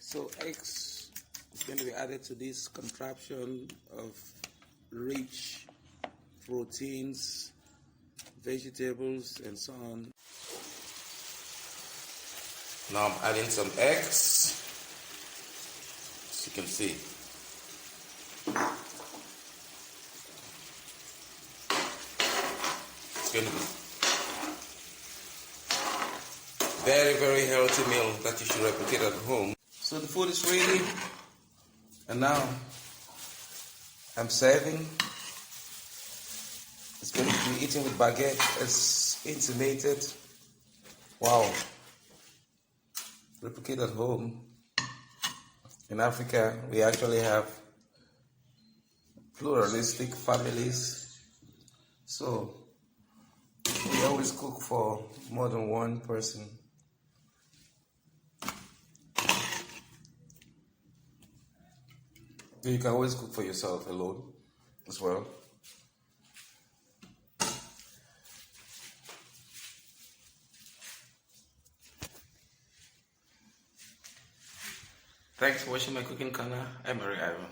So eggs is going to be added to this contraption of rich proteins, vegetables, and so on. Now I'm adding some eggs, as you can see. It's going to be very, very healthy meal that you should replicate at home. So the food is ready, and now I'm serving. It's going to be eaten with baguette as intimated. Wow. Replicate at home. In Africa, we actually have pluralistic families. So we always cook for more than one person. You can always cook for yourself alone as well. Thanks for watching my cooking corner. I'm Ivo Arrey.